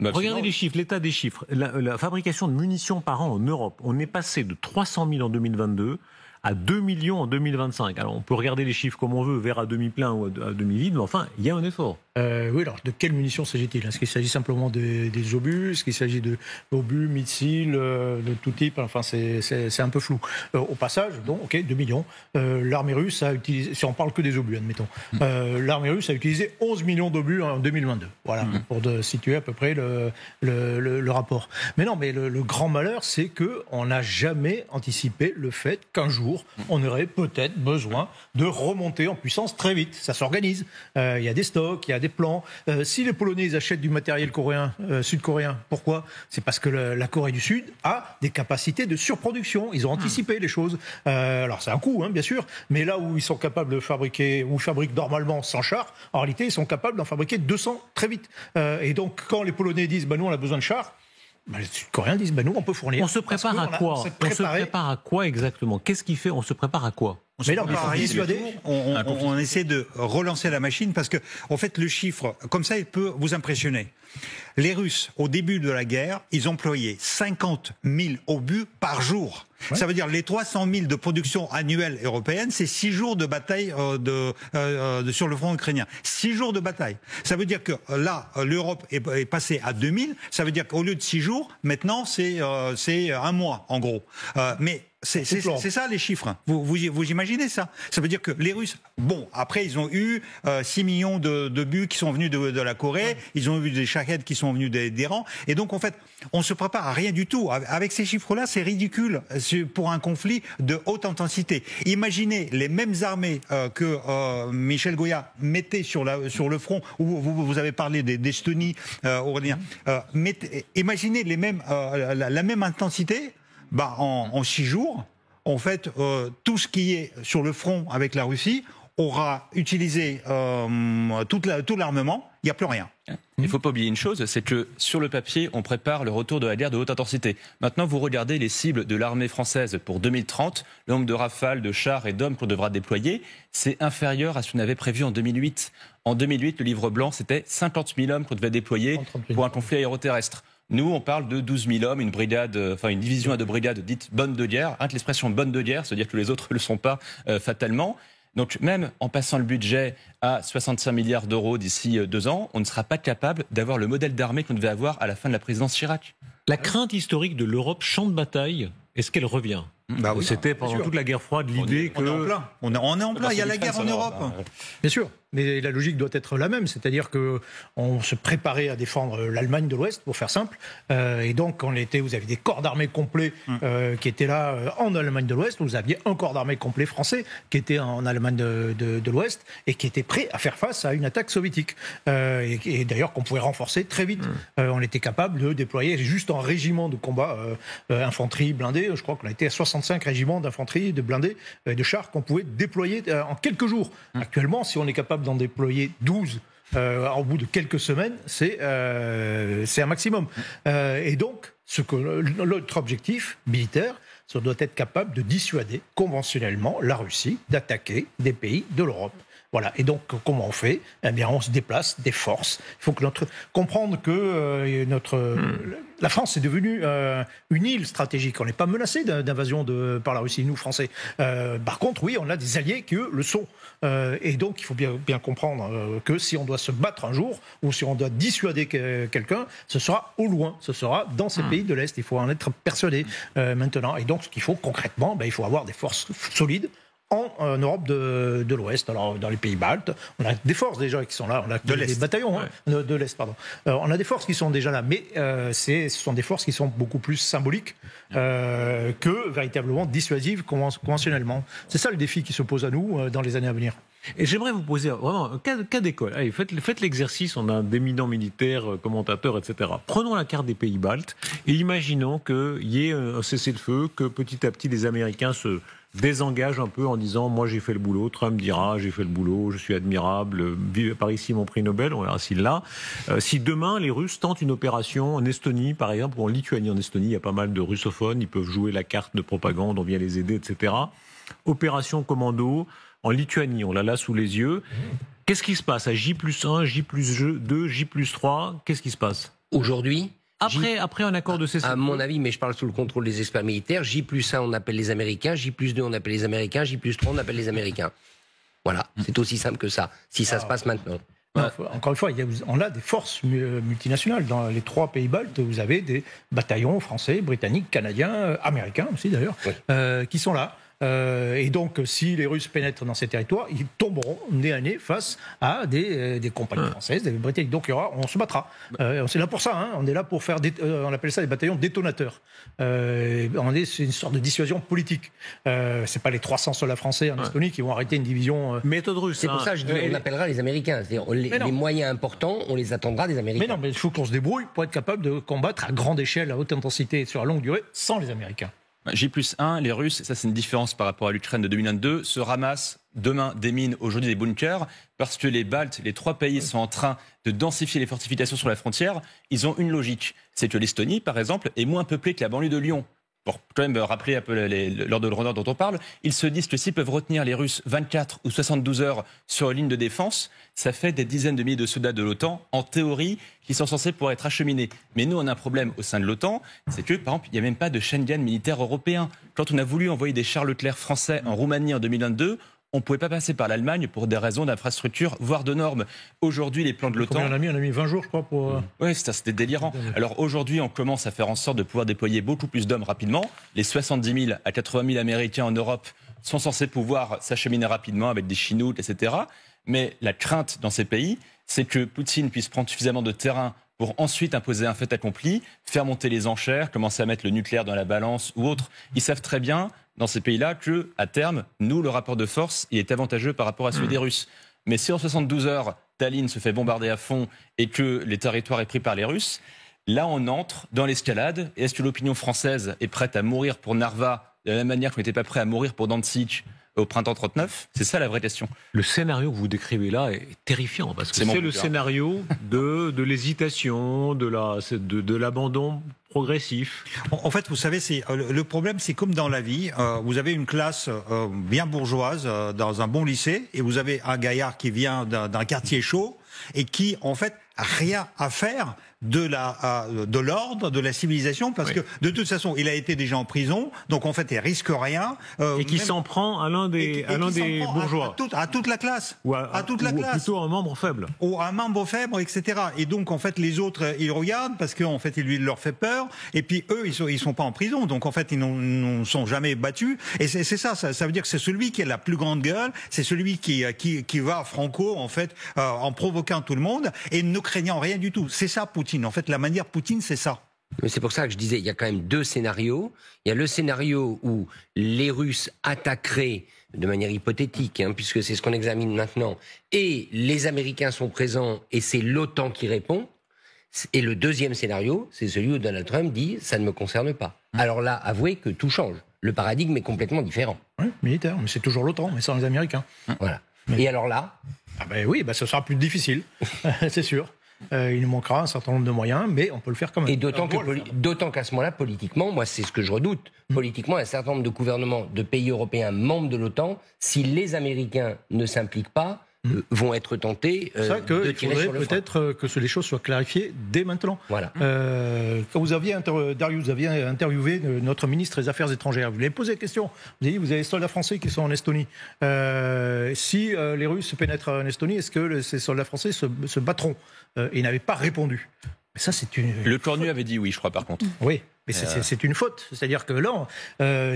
Regardez les chiffres, l'état des chiffres. La fabrication de munitions par an en Europe, on est passé de 300 000 en 2022 à 2 millions en 2025. Alors on peut regarder les chiffres comme on veut, verre à demi-plein ou à demi-vide, mais enfin, il y a un effort. Oui, alors de quelles munitions s'agit-il? Est-ce qu'il s'agit simplement des obus? Est-ce qu'il s'agit d'obus, missiles, de tout type? Enfin, c'est un peu flou. Au passage, donc, ok, 2 millions. L'armée russe a utilisé, si on parle que des obus, admettons, l'armée russe a utilisé 11 millions d'obus en 2022. Voilà, pour situer à peu près le rapport. Mais non, mais le grand malheur, c'est qu'on n'a jamais anticipé le fait qu'un jour, on aurait peut-être besoin de remonter en puissance très vite. Ça s'organise. Il y a des stocks, il y a des plans. Si les Polonais ils achètent du matériel coréen, sud-coréen, pourquoi? C'est parce que la Corée du Sud a des capacités de surproduction. Ils ont anticipé les choses. Alors c'est un coût, hein, bien sûr, mais là où ils sont capables de fabriquer, ou fabriquent normalement 100 chars, en réalité ils sont capables d'en fabriquer 200 très vite. Et donc quand les Polonais disent nous on a besoin de chars, les Sud-Coréens disent nous on peut fournir. On se prépare à quoi? On se prépare à quoi exactement? Qu'est-ce qui fait? On se prépare à quoi? Mais non, on essaie de relancer la machine parce que, en fait, le chiffre, comme ça, il peut vous impressionner. Les Russes, au début de la guerre, ils employaient 50 000 obus par jour. Ouais. Ça veut dire les 300 000 de production annuelle européenne, c'est 6 jours de bataille sur le front ukrainien. 6 jours de bataille. Ça veut dire que là, l'Europe est passée à 2000. Ça veut dire qu'au lieu de 6 jours, maintenant, c'est un mois, en gros. Mais c'est ça les chiffres. Vous imaginez ça? Ça veut dire que les Russes, bon, après ils ont eu 6 millions de buts qui sont venus de la Corée, ils ont eu des Shahed qui sont venus d'Iran, et donc en fait, on se prépare à rien du tout. Avec ces chiffres-là, c'est ridicule pour un conflit de haute intensité. Imaginez les mêmes armées que Michel Goya mettait sur le front, où vous avez parlé d'Estonie, Aurélien. Imaginez les mêmes, la même intensité. En 6 jours, en fait, tout ce qui est sur le front avec la Russie aura utilisé tout l'armement, il n'y a plus rien. Il ne faut pas oublier une chose, c'est que sur le papier, on prépare le retour de la guerre de haute intensité. Maintenant, vous regardez les cibles de l'armée française pour 2030, le nombre de rafales, de chars et d'hommes qu'on devra déployer, c'est inférieur à ce qu'on avait prévu en 2008. En 2008, le livre blanc, c'était 50 000 hommes qu'on devait déployer pour un conflit aéroterrestre. Nous, on parle de 12 000 hommes, une division à 2 brigades dites bonnes de guerre. Hein, l'expression bonne de guerre, c'est-à-dire que les autres ne le sont pas fatalement. Donc même en passant le budget à 65 milliards d'euros d'ici 2 ans, on ne sera pas capable d'avoir le modèle d'armée qu'on devait avoir à la fin de la présidence Chirac. La crainte historique de l'Europe champ de bataille, est-ce qu'elle revient? C'était pendant toute la guerre froide l'idée que... On est en plein, il y a la guerre en Europe. Bien sûr, mais la logique doit être la même, c'est-à-dire qu'on se préparait à défendre l'Allemagne de l'Ouest, pour faire simple, et donc vous avez des corps d'armée complets qui étaient là en Allemagne de l'Ouest, vous aviez un corps d'armée complet français qui était en Allemagne de l'Ouest et qui était prêt à faire face à une attaque soviétique, et d'ailleurs qu'on pouvait renforcer très vite. On était capable de déployer juste un régiment de combat infanterie blindée, je crois qu'on a été à 65 régiments d'infanterie, de blindés, de chars qu'on pouvait déployer en quelques jours. Actuellement, si on est capable d'en déployer 12 au bout de quelques semaines, c'est un maximum. Et donc, notre objectif militaire, ça doit être capable de dissuader conventionnellement la Russie d'attaquer des pays de l'Europe. Voilà. Et donc, comment on fait? Eh bien, on se déplace des forces. Il faut comprendre que la France est devenue une île stratégique. On n'est pas menacé d'invasion par la Russie, nous, Français. Par contre, oui, on a des alliés qui, eux, le sont. Et donc, il faut bien comprendre que si on doit se battre un jour, ou si on doit dissuader quelqu'un, ce sera au loin. Ce sera dans ces pays de l'Est. Il faut en être persuadé maintenant. Et donc, ce qu'il faut concrètement, il faut avoir des forces solides en Europe de l'Ouest, alors dans les pays baltes, on a des forces déjà qui sont là, on a des bataillons de l'Est, pardon. On a des forces qui sont déjà là, mais ce sont des forces qui sont beaucoup plus symboliques que véritablement dissuasives conventionnellement. C'est ça le défi qui se pose à nous dans les années à venir. Et j'aimerais vous poser vraiment un cas d'école. Allez, faites l'exercice, on a d'éminents militaires, commentateurs, etc. Prenons la carte des pays baltes et imaginons qu'il y ait un cessez-le-feu, que petit à petit les Américains se désengagent un peu en disant « moi j'ai fait le boulot, Trump dira j'ai fait le boulot, je suis admirable, vive par ici mon prix Nobel », on verra s'il l'a. Si demain les Russes tentent une opération en Estonie par exemple, ou en Lituanie, en Estonie il y a pas mal de russophones, ils peuvent jouer la carte de propagande, on vient les aider, etc. Opération commando en Lituanie, on l'a là sous les yeux. Qu'est-ce qui se passe à J+1, J+2, J+3 ? Qu'est-ce qui se passe ? Aujourd'hui, Après un accord de cessez-le-feu. à mon avis, mais je parle sous le contrôle des experts militaires, J+1 on appelle les Américains, J+2 on appelle les Américains, J+3 on appelle les Américains. Voilà, c'est aussi simple que ça, si ça se passe maintenant. Non, encore une fois, on a des forces multinationales. Dans les 3 pays baltes, vous avez des bataillons français, britanniques, canadiens, américains aussi d'ailleurs, qui sont là. Et donc, si les Russes pénètrent dans ces territoires, ils tomberont nez à nez face à des compagnies françaises, des Britanniques. Donc, on se battra. C'est là pour ça. Hein. On est là pour faire, on appelle ça des bataillons détonateurs. C'est une sorte de dissuasion politique. C'est pas les 300 soldats français en Estonie qui vont arrêter une division. Méthode russe. C'est pour ça que je dis on appellera les Américains. C'est-à-dire, les moyens importants, on les attendra des Américains. Mais non, mais il faut qu'on se débrouille pour être capable de combattre à grande échelle, à haute intensité et sur la longue durée sans les Américains. J+1, les Russes, ça c'est une différence par rapport à l'Ukraine de 2022, se ramassent demain des mines, aujourd'hui des bunkers, parce que les Baltes, les 3 pays sont en train de densifier les fortifications sur la frontière. Ils ont une logique, c'est que l'Estonie, par exemple, est moins peuplée que la banlieue de Lyon. Pour quand même rappeler un peu l'ordre de grandeur dont on parle, ils se disent que s'ils peuvent retenir les Russes 24 ou 72 heures sur une ligne de défense, ça fait des dizaines de milliers de soldats de l'OTAN, en théorie, qui sont censés pouvoir être acheminés. Mais nous, on a un problème au sein de l'OTAN, c'est que, par exemple, il n'y a même pas de Schengen militaire européen. Quand on a voulu envoyer des chars Leclerc français en Roumanie en 2022, on ne pouvait pas passer par l'Allemagne pour des raisons d'infrastructure, voire de normes. Aujourd'hui, les plans de l'OTAN... On a mis 20 jours, je crois, pour... Oui, c'était délirant. Alors aujourd'hui, on commence à faire en sorte de pouvoir déployer beaucoup plus d'hommes rapidement. Les 70 000 à 80 000 Américains en Europe sont censés pouvoir s'acheminer rapidement avec des Chinoutes, etc. Mais la crainte dans ces pays, c'est que Poutine puisse prendre suffisamment de terrain pour ensuite imposer un fait accompli, faire monter les enchères, commencer à mettre le nucléaire dans la balance ou autre. Ils savent très bien, dans ces pays-là, que à terme, nous, le rapport de force, il est avantageux par rapport à celui des Russes. Mais si en 72 heures, Tallinn se fait bombarder à fond et que les territoires est pris par les Russes, là, on entre dans l'escalade. Et est-ce que l'opinion française est prête à mourir pour Narva de la même manière qu'on n'était pas prêt à mourir pour Danzig au printemps 39? C'est ça la vraie question. Le scénario que vous décrivez là est terrifiant, parce que c'est le scénario de l'hésitation, de l'abandon progressif. En fait, vous savez, le problème, c'est comme dans la vie. Vous avez une classe bien bourgeoise dans un bon lycée, et vous avez un gaillard qui vient d'un quartier chaud et qui, en fait, a rien à faire de l'ordre, de la civilisation, parce que de toute façon, il a été déjà en prison, donc en fait, il risque rien. Et qui s'en prend à l'un des bourgeois. À toute la classe. Ou plutôt un membre faible. Ou un membre faible, etc. Et donc, en fait, les autres, ils regardent parce qu'en fait, il leur fait peur. Et puis, eux, ils sont pas en prison. Donc, en fait, ils n'ont sont jamais battus. Et c'est ça veut dire que c'est celui qui a la plus grande gueule. C'est celui qui va franco, en fait, en provoquant tout le monde et ne craignant rien du tout. C'est ça, Poutine. En fait, la manière Poutine, c'est ça. Mais c'est pour ça que je disais, il y a quand même 2 scénarios. Il y a le scénario où les Russes attaqueraient de manière hypothétique, puisque c'est ce qu'on examine maintenant, et les Américains sont présents et c'est l'OTAN qui répond. Et le deuxième scénario, c'est celui où Donald Trump dit « ça ne me concerne pas ». Alors là, avouez que tout change. Le paradigme est complètement différent. Oui, militaire, mais c'est toujours l'OTAN, mais sans les Américains. Voilà. Mais... Et alors là ce sera plus difficile, c'est sûr. Il nous manquera un certain nombre de moyens, mais on peut le faire quand même. Et d'autant qu'à ce moment-là, politiquement, moi c'est ce que je redoute, politiquement, un certain nombre de gouvernements de pays européens membres de l'OTAN, si les Américains ne s'impliquent pas, vont être tentés de tirer sur le frein. Peut-être que les choses soient clarifiées dès maintenant. Voilà. Quand vous aviez interviewé notre ministre des Affaires étrangères, vous lui avez posé la question. Vous avez dit, vous avez des soldats français qui sont en Estonie. Si les Russes pénètrent en Estonie, est-ce que ces soldats français se battront? Il n'avait pas répondu. Mais ça, c'est une... Le Cornu avait dit oui, je crois, par contre. Oui. Mais c'est une faute. C'est-à-dire que là,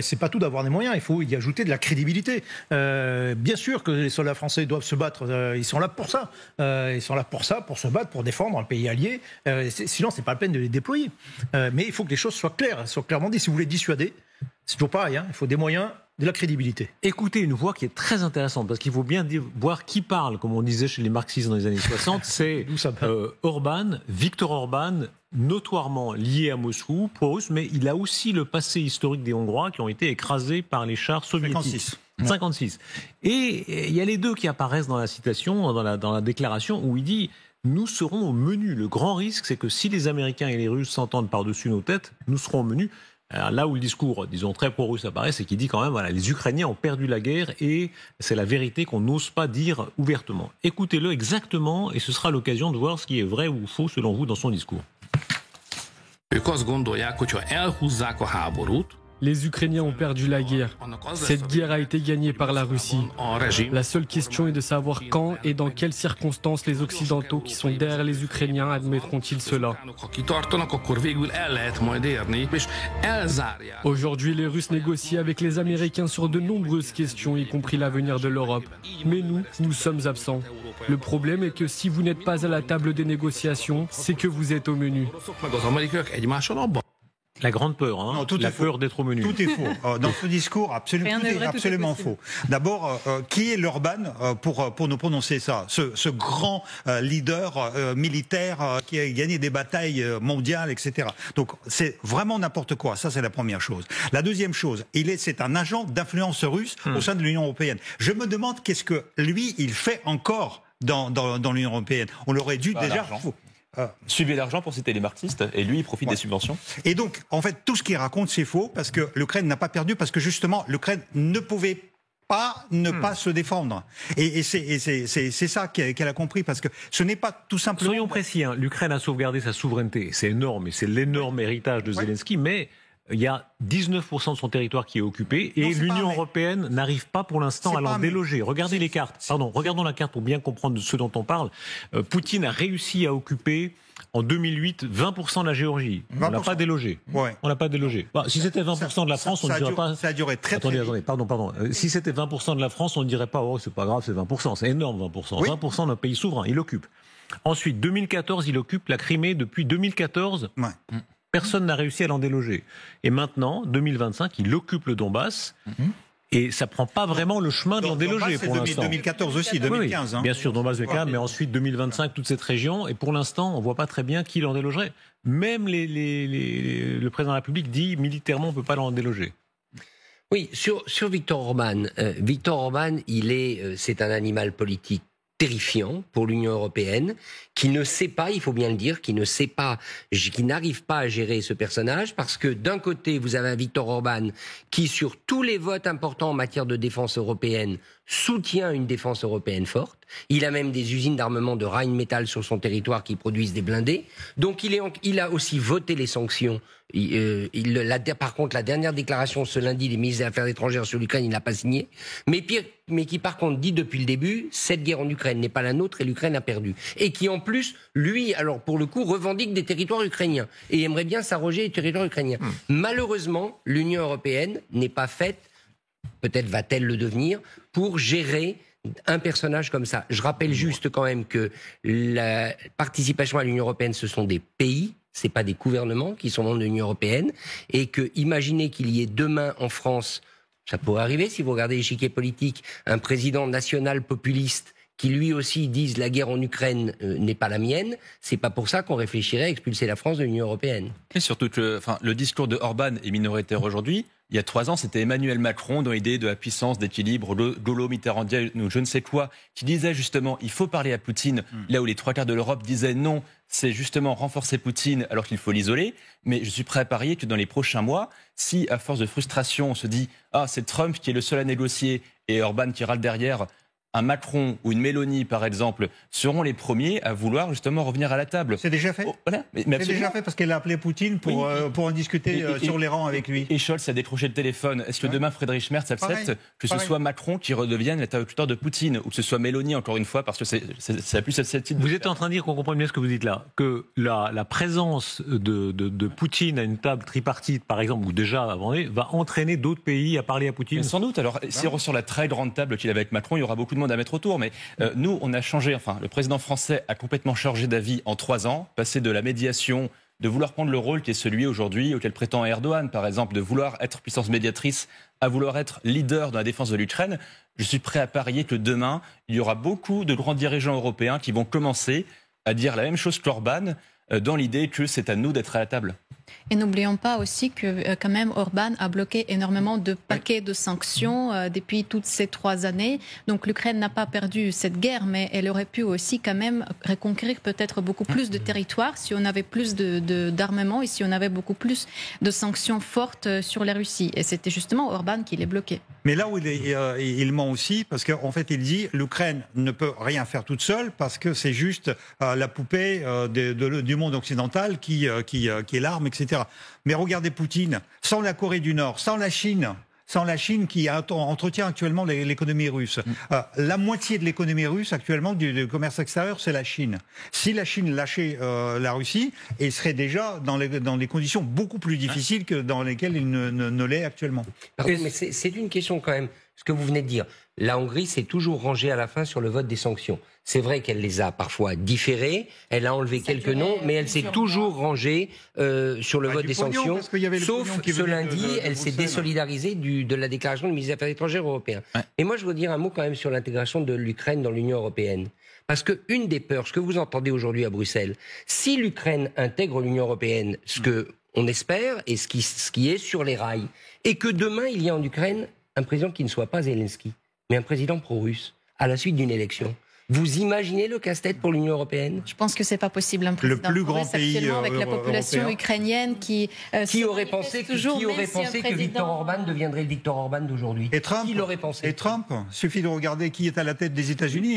c'est pas tout d'avoir des moyens. Il faut y ajouter de la crédibilité. Bien sûr que les soldats français doivent se battre. Ils sont là pour ça. Ils sont là pour ça, pour se battre, pour défendre un pays allié. Sinon, c'est pas la peine de les déployer. Mais il faut que les choses soient claires, soient clairement dites. Si vous voulez dissuader, c'est toujours pareil. Il faut des moyens, de la crédibilité. Écoutez une voix qui est très intéressante, parce qu'il faut bien voir qui parle, comme on disait chez les marxistes dans les années 60. C'est Viktor Orban, notoirement lié à Moscou, pro-russe, mais il a aussi le passé historique des Hongrois qui ont été écrasés par les chars soviétiques. 56. Et il y a les deux qui apparaissent dans la citation, dans la déclaration, où il dit « Nous serons au menu. Le grand risque, c'est que si les Américains et les Russes s'entendent par-dessus nos têtes, nous serons au menu. » Alors là où le discours, disons, très pro-russe apparaît, c'est qu'il dit quand même, voilà, les Ukrainiens ont perdu la guerre et c'est la vérité qu'on n'ose pas dire ouvertement. Écoutez-le exactement et ce sera l'occasion de voir ce qui est vrai ou faux selon vous dans son discours. ők azt gondolják, hogyha elhúzzák a háborút, les Ukrainiens ont perdu la guerre. Cette guerre a été gagnée par la Russie. La seule question est de savoir quand et dans quelles circonstances les Occidentaux qui sont derrière les Ukrainiens admettront-ils cela. Aujourd'hui, les Russes négocient avec les Américains sur de nombreuses questions, y compris l'avenir de l'Europe. Mais nous sommes absents. Le problème est que si vous n'êtes pas à la table des négociations, c'est que vous êtes au menu. La grande peur, hein, non, la peur d'être au menu. Tout est faux. Dans ce discours, absolument faux. D'abord, qui est l'Orban pour nous prononcer ça? Ce grand leader militaire qui a gagné des batailles mondiales, etc. Donc, c'est vraiment n'importe quoi. Ça, c'est la première chose. La deuxième chose, c'est un agent d'influence russe au sein de l'Union européenne. Je me demande qu'est-ce que lui, il fait encore dans l'Union européenne. On l'aurait dû déjà... Suivez l'argent pour citer les marxistes, et lui, il profite des subventions. Et donc, en fait, tout ce qu'il raconte, c'est faux, parce que l'Ukraine n'a pas perdu, parce que justement, l'Ukraine ne pouvait pas pas se défendre. Et c'est ça qu'elle a compris, parce que ce n'est pas tout simplement... Soyons précis, hein, l'Ukraine a sauvegardé sa souveraineté. C'est énorme, et c'est l'énorme héritage de Zelensky, mais... Il y a 19% de son territoire qui est occupé et l'Union européenne n'arrive pas pour l'instant à l'en déloger. Regardez les cartes. Regardons la carte pour bien comprendre ce dont on parle. Poutine a réussi à occuper en 2008 20% de la Géorgie. On l'a pas délogé. Ouais. On l'a pas délogé. Si c'était 20% de la France, on ne dirait pas. Ça a duré très Attendez, pardon. Si c'était 20% de la France, on ne dirait pas c'est pas grave, c'est 20%. C'est énorme 20%. Oui. 20% d'un pays souverain, il occupe. Ensuite, 2014, il occupe la Crimée depuis 2014. Ouais. Personne n'a réussi à l'en déloger. Et maintenant, 2025, il occupe le Donbass. Et ça prend pas vraiment le chemin de l'en déloger pour l'instant. 2014 aussi, 2015. Oui, bien sûr, Donbass, 2015, mais ensuite 2025, toute cette région. Et pour l'instant, on voit pas très bien qui l'en délogerait. Même le président de la République dit militairement, on peut pas l'en déloger. Oui, sur Viktor Orban. Viktor Orban, c'est un animal politique terrifiant pour l'Union européenne, qui ne sait pas, il faut bien le dire, qui n'arrive pas à gérer ce personnage, parce que d'un côté, vous avez un Viktor Orban qui, sur tous les votes importants en matière de défense européenne, soutient une défense européenne forte. Il a même des usines d'armement de Rheinmetall sur son territoire qui produisent des blindés. Donc il a aussi voté les sanctions. Par contre, la dernière déclaration ce lundi des ministres des Affaires étrangères sur l'Ukraine, il n'a pas signé. Mais qui par contre dit depuis le début, cette guerre en Ukraine n'est pas la nôtre et l'Ukraine a perdu. Et qui en plus, lui, alors pour le coup, revendique des territoires ukrainiens et aimerait bien s'arroger les territoires ukrainiens. Malheureusement, l'Union européenne n'est pas faite, peut-être va-t-elle le devenir, pour gérer un personnage comme ça. Je rappelle juste quand même que la participation à l'Union européenne, ce sont des pays, c'est pas des gouvernements qui sont membres de l'Union européenne, et que imaginez qu'il y ait demain en France, ça pourrait arriver si vous regardez l'échiquier politique, un président national populiste qui lui aussi dise la guerre en Ukraine n'est pas la mienne, c'est pas pour ça qu'on réfléchirait à expulser la France de l'Union européenne. Et surtout que le discours de Orban est minoritaire aujourd'hui. Il y a 3 ans, c'était Emmanuel Macron dans l'idée de la puissance, d'équilibre, Gaulo-Mitterrandien ou je ne sais quoi, qui disait justement il faut parler à Poutine, là où les 3 quarts de l'Europe disaient non, c'est justement renforcer Poutine alors qu'il faut l'isoler. Mais je suis prêt à parier que dans les prochains mois, si à force de frustration on se dit c'est Trump qui est le seul à négocier et Orban qui râle derrière, un Macron ou une Mélanie, par exemple, seront les premiers à vouloir justement revenir à la table. C'est déjà fait. Voilà. C'est déjà fait parce qu'elle a appelé Poutine pour en discuter sur les rangs avec lui. Et Scholz a décroché le téléphone. Est-ce que demain Friedrich Merz accepte que ce soit Macron qui redevienne l'interlocuteur de Poutine ou que ce soit Mélanie, encore une fois, parce que c'est plus cette type de... Vous êtes en train de dire qu'on comprend bien ce que vous dites là, que la présence de Poutine à une table tripartite, par exemple, ou déjà avant, va entraîner d'autres pays à parler à Poutine. Mais sans doute. Alors, si sur la très grande table qu'il avait avec Macron, il y aura beaucoup de monde à mettre autour, mais nous, on a changé, le président français a complètement changé d'avis en 3 ans, passé de la médiation, de vouloir prendre le rôle qui est celui aujourd'hui auquel prétend Erdogan, par exemple, de vouloir être puissance médiatrice, à vouloir être leader dans la défense de l'Ukraine. Je suis prêt à parier que demain, il y aura beaucoup de grands dirigeants européens qui vont commencer à dire la même chose qu'Orban, dans l'idée que c'est à nous d'être à la table. Et n'oublions pas aussi que quand même Orban a bloqué énormément de paquets de sanctions depuis toutes ces 3 années. Donc l'Ukraine n'a pas perdu cette guerre, mais elle aurait pu aussi quand même reconquérir peut-être beaucoup plus de territoires si on avait plus d'armement et si on avait beaucoup plus de sanctions fortes sur la Russie. Et c'était justement Orban qui les bloquait. Mais là où il ment aussi, parce qu'en fait, il dit l'Ukraine ne peut rien faire toute seule parce que c'est juste la poupée du monde occidental qui est l'arme, etc. Mais regardez Poutine, sans la Corée du Nord, sans la Chine qui entretient actuellement l'économie russe. La moitié de l'économie russe actuellement du commerce extérieur, c'est la Chine. Si la Chine lâchait la Russie, elle serait déjà dans des conditions beaucoup plus difficiles que dans lesquelles il ne l'est actuellement. Pardon, mais c'est une question quand même, ce que vous venez de dire. La Hongrie s'est toujours rangée à la fin sur le vote des sanctions. C'est vrai qu'elle les a parfois différées, elle a enlevé quelques noms, mais elle s'est toujours rangée sur le vote des sanctions. Sauf ce lundi, elle s'est désolidarisée de la déclaration du ministre des Affaires étrangères européen. Ouais. Et moi, je veux dire un mot quand même sur l'intégration de l'Ukraine dans l'Union européenne. Parce qu'une des peurs, ce que vous entendez aujourd'hui à Bruxelles, si l'Ukraine intègre l'Union européenne, ce qu'on espère et ce qui est sur les rails, et que demain, il y a en Ukraine un président qui ne soit pas Zelensky, mais un président pro-russe, à la suite d'une élection. Vous imaginez le casse-tête pour l'Union européenne ? Je pense que c'est pas possible. Un président le plus grand pays avec la population ukrainienne qui aurait pensé que Viktor Orban deviendrait le Viktor Orban d'aujourd'hui ? Et Trump ? Qui l'aurait pensé ? Et Trump ? Suffit de regarder qui est à la tête des États-Unis.